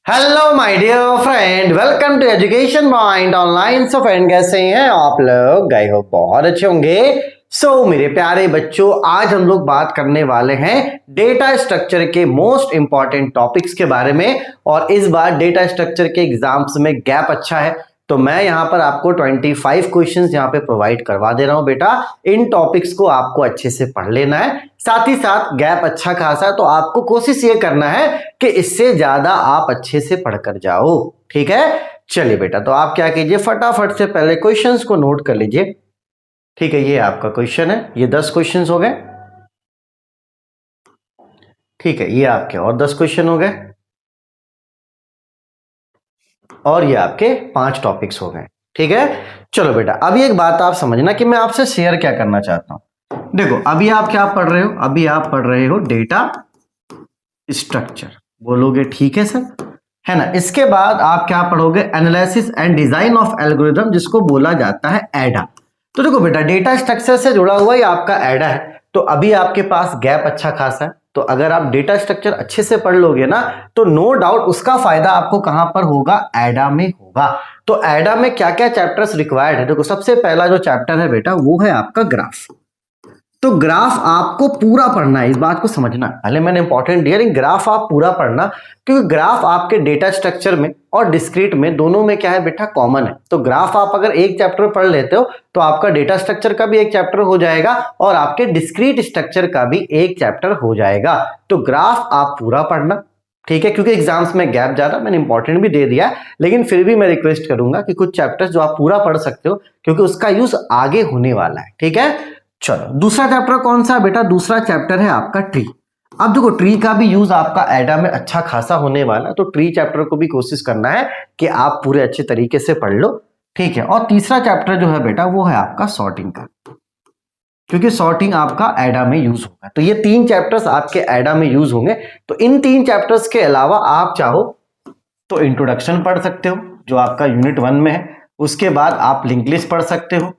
Hello my dear friend, welcome to education point online. So friend, कैसे हैं आप लोग? गए हो बहुत अच्छे होंगे। मेरे प्यारे बच्चों, आज हम लोग बात करने वाले हैं डेटा स्ट्रक्चर के मोस्ट इंपॉर्टेंट टॉपिक्स के बारे में। और इस बार डेटा स्ट्रक्चर के एग्जाम्स में गैप अच्छा है, तो मैं यहाँ पर आपको 25 क्वेश्चंस यहाँ पे प्रोवाइड करवा दे रहा हूँ। बेटा, इन टॉपिक्स को आपको अच्छे से पढ़ लेना है, साथ ही साथ गैप अच्छा खासा है, तो आपको कोशिश ये करना है कि इससे ज्यादा आप अच्छे से पढ़कर जाओ। ठीक है, चलिए बेटा, तो आप क्या कीजिए, फटाफट से पहले क्वेश्चंस को नोट कर लीजिए। ठीक है, ये आपका क्वेश्चन है, ये 10 क्वेश्चंस हो गए। ठीक है, ये आपके और 10 क्वेश्चन हो गए, और ये आपके 5 टॉपिक्स हो गए। ठीक है, चलो बेटा, अभी एक बात आप समझना कि मैं आपसे शेयर क्या करना चाहता हूं। देखो, अभी आप क्या पढ़ रहे हो? अभी आप पढ़ रहे हो डेटा स्ट्रक्चर। बोलोगे ठीक है सर, है ना। इसके बाद आप क्या पढ़ोगे? Analysis and design of algorithm, जिसको बोला जाता है एडा। तो देखो बेटा, डेटा स्ट्रक्चर से जुड़ा हुआ ही आपका एडा है, तो अभी आपके पास गैप अच्छा खासा है। तो अगर आप डेटा स्ट्रक्चर अच्छे से पढ़ लोगे ना, तो नो डाउट उसका फायदा आपको कहां पर होगा? एडा में होगा। तो एडा में क्या क्या चैप्टर्स रिक्वायर्ड है? देखो, सबसे पहला जो चैप्टर है बेटा, वो है आपका ग्राफ। तो ग्राफ आपको पूरा पढ़ना है, इस बात को समझना। पहले मैंने इंपॉर्टेंट दिया, लेकिन ग्राफ आप पूरा पढ़ना, क्योंकि ग्राफ आपके डेटा स्ट्रक्चर में और डिस्क्रीट में दोनों में क्या है बेटा? कॉमन है। तो ग्राफ आप अगर एक चैप्टर पढ़ लेते हो तो आपका डेटा स्ट्रक्चर का भी एक चैप्टर हो जाएगा और आपके डिस्क्रीट स्ट्रक्चर का भी एक चैप्टर हो जाएगा। तो ग्राफ आप पूरा पढ़ना, ठीक है, क्योंकि एग्जाम्स में गैप ज्यादा, मैंने इंपॉर्टेंट भी दे दिया, लेकिन फिर भी मैं रिक्वेस्ट करूंगा कि कुछ चैप्टर्स जो आप पूरा पढ़ सकते हो, क्योंकि उसका यूज आगे होने वाला है। ठीक है, चलो, दूसरा चैप्टर कौन सा बेटा? दूसरा चैप्टर है आपका ट्री। अब देखो, ट्री का भी यूज आपका एडा में अच्छा खासा होने वाला है, तो ट्री चैप्टर को भी कोशिश करना है कि आप पूरे अच्छे तरीके से पढ़ लो। ठीक है, और तीसरा चैप्टर जो है बेटा, वो है आपका सॉर्टिंग का, क्योंकि सॉर्टिंग आपका एडा में यूज होगा। तो ये 3 चैप्टर्स आपके एडा में यूज होंगे। तो इन 3 चैप्टर्स के अलावा आप चाहो तो इंट्रोडक्शन पढ़ सकते हो, जो आपका यूनिट 1 में है। उसके बाद आप लिंक लिस्ट पढ़ सकते हो,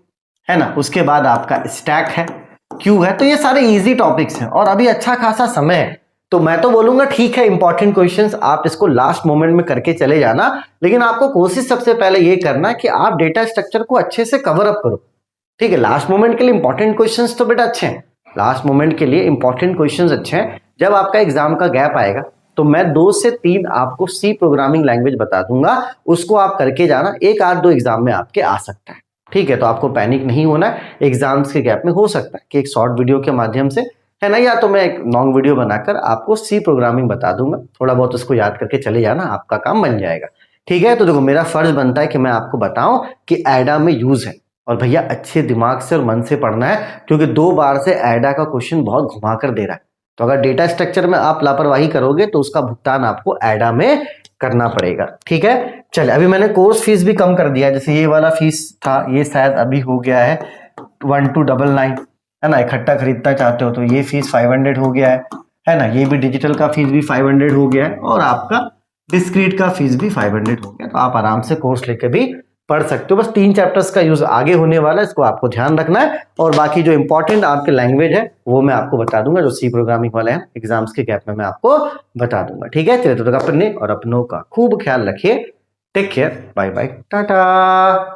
है ना। उसके बाद आपका स्टैक है, क्यू है। तो ये सारे इजी टॉपिक्स हैं और अभी अच्छा खासा समय है, तो मैं तो बोलूंगा ठीक है, इंपॉर्टेंट क्वेश्चंस आप इसको लास्ट मोमेंट में करके चले जाना, लेकिन आपको कोशिश सबसे पहले ये करना कि आप डेटा स्ट्रक्चर को अच्छे से कवर अप करो। ठीक है, लास्ट मोमेंट के लिए इंपॉर्टेंट क्वेश्चंस तो बेटा अच्छे हैं, लास्ट मोमेंट के लिए इंपॉर्टेंट क्वेश्चंस अच्छे हैं। जब आपका एग्जाम का गैप आएगा तो मैं 2 से 3 आपको सी प्रोग्रामिंग लैंग्वेज बता दूंगा, उसको आप करके जाना, एक आध दो एग्जाम में आपके आ सकता है। ठीक है, तो आपको पैनिक नहीं होना है। एग्जाम्स के गैप में हो सकता है कि एक शॉर्ट वीडियो के माध्यम से, है ना, या तो मैं एक लॉन्ग वीडियो बनाकर आपको सी प्रोग्रामिंग बता दूंगा, थोड़ा बहुत उसको याद करके चले जाना, आपका काम बन जाएगा। ठीक है, तो देखो, मेरा फर्ज बनता है कि मैं आपको बताऊं कि एडा में यूज है, और भैया अच्छे दिमाग से और मन से पढ़ना है, क्योंकि 2 बार से एडा का क्वेश्चन बहुत घुमा कर दे रहा है। तो अगर डेटा स्ट्रक्चर में आप लापरवाही करोगे तो उसका भुगतान आपको एडा में करना पड़ेगा। ठीक है, चलिए, अभी मैंने कोर्स फीस भी कम कर दिया, जैसे ये वाला फीस था, ये शायद अभी हो गया है 1299, है ना। इकट्ठा खरीदना चाहते हो तो ये फीस 500 हो गया है ना। ये भी डिजिटल का फीस भी 500 हो गया है, और आपका डिस्क्रीट का फीस भी 500 हो गया। तो आप आराम से कोर्स लेके भी पढ़ सकते हो। बस 3 चैप्टर्स का यूज आगे होने वाला है, इसको आपको ध्यान रखना है, और बाकी जो इंपॉर्टेंट आपके लैंग्वेज है वो मैं आपको बता दूंगा, जो सी प्रोग्रामिंग वाले हैं, एग्जाम्स के गैप में मैं आपको बता दूंगा। ठीक है, चलिए, तो अपने और अपनों का खूब ख्याल रखिए। Take care, bye bye, Tata.